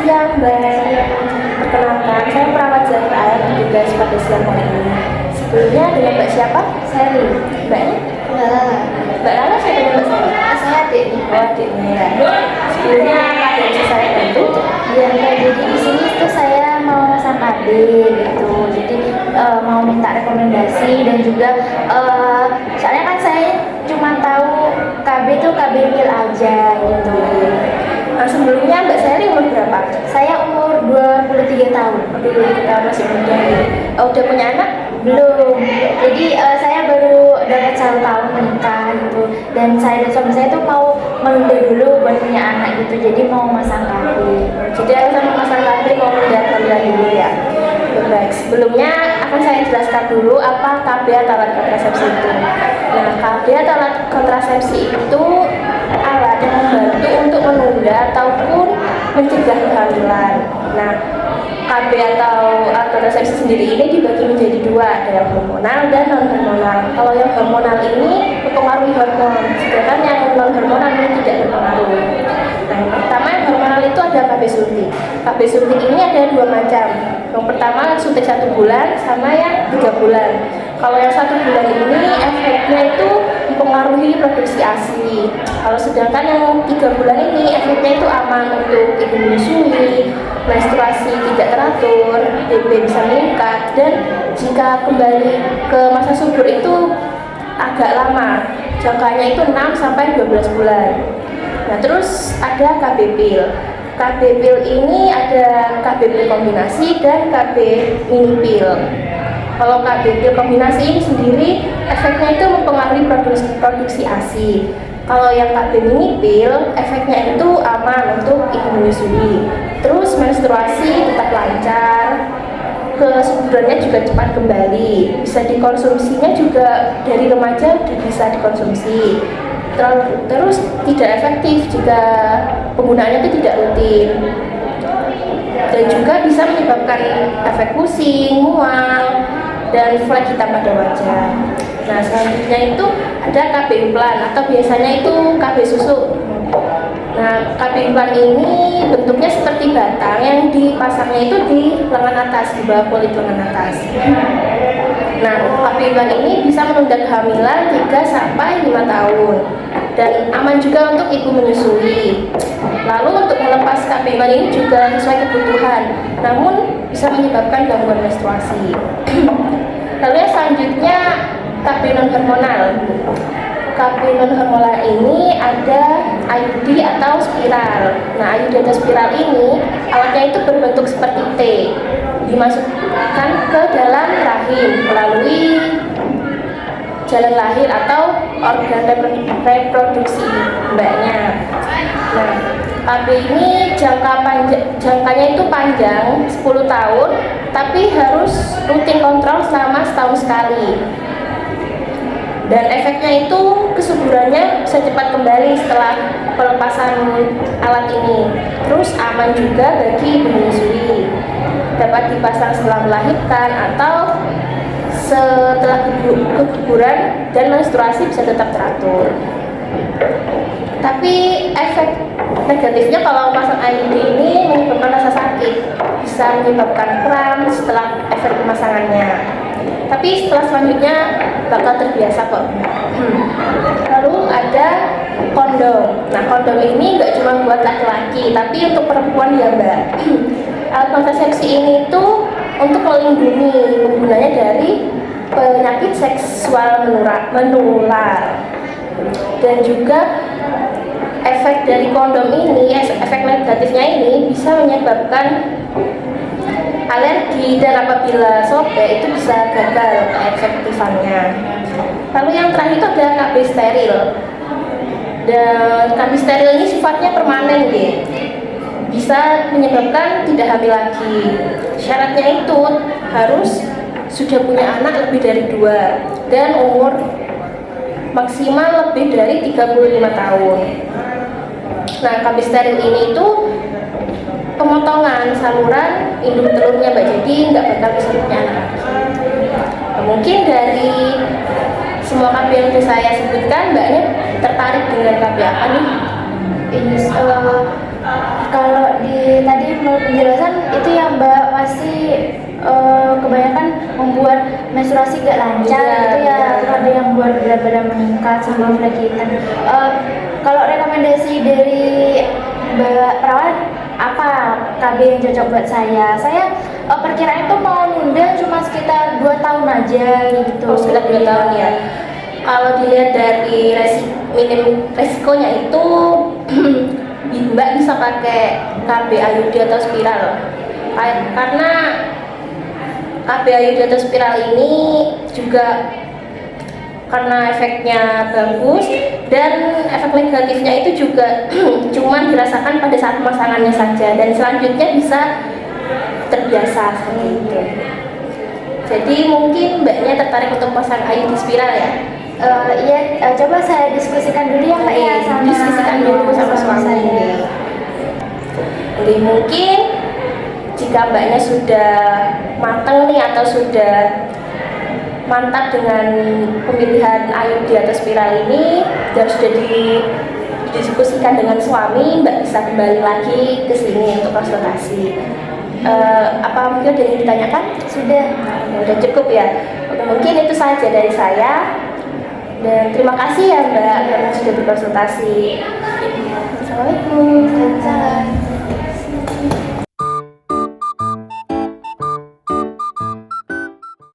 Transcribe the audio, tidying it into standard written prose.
siang, Mbak. Perkenalkan, saya perawat Zahra Air bertugas pada siang hari ini. Sebelumnya dengan Mbak siapa? Sally. Mbaknya? Mbak Lala. Mbak Lala, saya tanya Mbak Sally. Saya adik. Oh, adiknya ya. Sebelumnya apa yang bisa saya bantu? Iya, Mbak. Jadi di sini tuh saya mau masang KB gitu. Jadi mau minta rekomendasi dan juga soalnya kan saya cuma tahu KB tuh KB pil aja gitu. Nah, sebelumnya Mbak Sally umur berapa? Saya umur 23 tahun. Dulu kita masih muda. Oh, udah punya anak? Belum. Jadi saya baru dapat 1 tahun menikah gitu. Dan saya dan suami saya tuh mau menunda dulu buat punya anak gitu. Jadi mau masang KB. Jadi alasan memasang KB mau menunda kehamilan dulu ya. Baik, sebelumnya akan saya jelaskan dulu apa KB atau alat kontrasepsi itu. Nah, KB atau alat kontrasepsi itu alat yang membantu untuk menunda ataupun mencegah kehamilan. Nah, KB atau alat kontrasepsi sendiri ini dibagi menjadi dua, ada yang hormonal dan non hormonal. Kalau yang hormonal ini mempengaruhi hormon, sedangkan yang non hormonal ini tidak berpengaruh. Nah, yang pertama yang hormonal itu ada KB suntik. KB suntik ini ada dua macam. Yang pertama suntik 1 bulan sama yang 3 bulan. Kalau yang 1 bulan ini efeknya itu mempengaruhi produksi ASI. Kalau sedangkan yang 3 bulan ini efeknya itu aman untuk ibu menyusui, menstruasi tidak teratur, BB bisa meningkat, dan jika kembali ke masa subur itu agak lama, jangkanya itu 6 sampai 12 bulan. Nah, terus ada KB pil. KB pil ini ada KB pil kombinasi dan KB mini pil. Kalau KB pil kombinasi ini sendiri efeknya itu mempengaruhi produksi ASI. Kalau yang KB mini pil efeknya itu aman untuk ibu menyusui. Terus menstruasi tetap lancar, kesuburannya juga cepat kembali. Bisa dikonsumsinya juga dari remaja bisa dikonsumsi. Terus tidak efektif jika penggunaannya itu tidak rutin, dan juga bisa menyebabkan efek pusing, mual, dan flek hitam pada wajah. Nah, selanjutnya itu ada KB implan atau biasanya itu KB susu. Nah, KB implan ini bentuknya seperti batang yang dipasangnya itu di lengan atas, di bawah kulit lengan atas. Nah, KB implan ini bisa menunda kehamilan 3 sampai 5 tahun dan aman juga untuk ibu menyusui. Lalu untuk melepas KB implan ini juga sesuai kebutuhan, namun bisa menyebabkan gangguan menstruasi. Lalu yang selanjutnya KB non hormonal. KB non hormonal ini ada IUD atau spiral. Nah, IUD atau spiral ini alatnya itu berbentuk seperti T, dimasukkan ke dalam rahim melalui jalan lahir atau organ reproduksi mbaknya. Nah, KB ini jangkanya itu panjang 10 tahun, tapi harus rutin kontrol selama setahun sekali. Dan efeknya itu kesuburannya bisa cepat kembali setelah pelepasan alat ini. Terus aman juga bagi ibu menyusui. Dapat dipasang setelah melahirkan atau setelah keguguran, dan menstruasi bisa tetap teratur. Tapi efek negatifnya kalau pasang IUD ini menyebabkan rasa sakit, bisa menyebabkan kram setelah efek pemasangannya. Tapi setelah selanjutnya bakal terbiasa kok. Lalu ada kondom. Nah, kondom ini nggak cuma buat laki-laki, tapi untuk perempuan ya, Mbak. Alat kontrasepsi ini tuh untuk melindungi penggunanya dari penyakit seksual menular. Dan juga efek dari kondom ini, efek negatifnya ini bisa menyebabkan alergi, dan apabila sobek itu bisa gagal keefektifannya. Lalu yang terakhir itu ada KB steril. Dan KB steril ini sifatnya permanen ya, bisa menyebabkan tidak hamil lagi. Syaratnya itu harus sudah punya anak lebih dari 2 dan umur maksimal lebih dari 35 tahun. Nah, KB steril ini itu pemotongan saluran induk telurnya, Mbak, jadi nggak bakal bisa punya anak lagi. Nah, mungkin dari semua KB yang sudah saya sebutkan, Mbaknya tertarik dengan KB apa nih? Ini kalau di tadi menurut penjelasan itu ya Mbak, pasti kebanyakan membuat menstruasi gak lancar Iya, gitu ya. benar. Terus ada yang buat berat badan meningkat sebelum lahiran. Kalau rekomendasi dari Mbak perawat, apa KB yang cocok buat saya? Saya perkiraan itu mau nunda cuma sekitar 2 tahun aja gitu. Oh, sekitar 2 tahun ya. Kalau dilihat dari minim resikonya itu Mbak bisa pakai KB IUD atau spiral. Karena KB IUD atau spiral ini juga karena efeknya bagus dan efek negatifnya itu juga cuman dirasakan pada saat pemasangannya saja dan selanjutnya bisa terbiasa seperti itu. Jadi mungkin Mbaknya tertarik untuk pasang IUD spiral ya? Iya, coba saya diskusikan dulu ya Mbak ya sama Diskusikan dulu sama suami. saya. Jadi mungkin jika Mbaknya sudah matang nih atau sudah mantap dengan pemilihan IUD atau spiral ini dan sudah didiskusikan dengan suami, Mbak bisa kembali lagi ke sini untuk konsultasi. Apa mungkin ada yang ditanyakan? Sudah. Udah cukup ya. Oke, mungkin itu saja dari saya. Dan terima kasih ya Mbak karena sudah berkonsultasi. Assalamualaikum. Waalaikumsalam.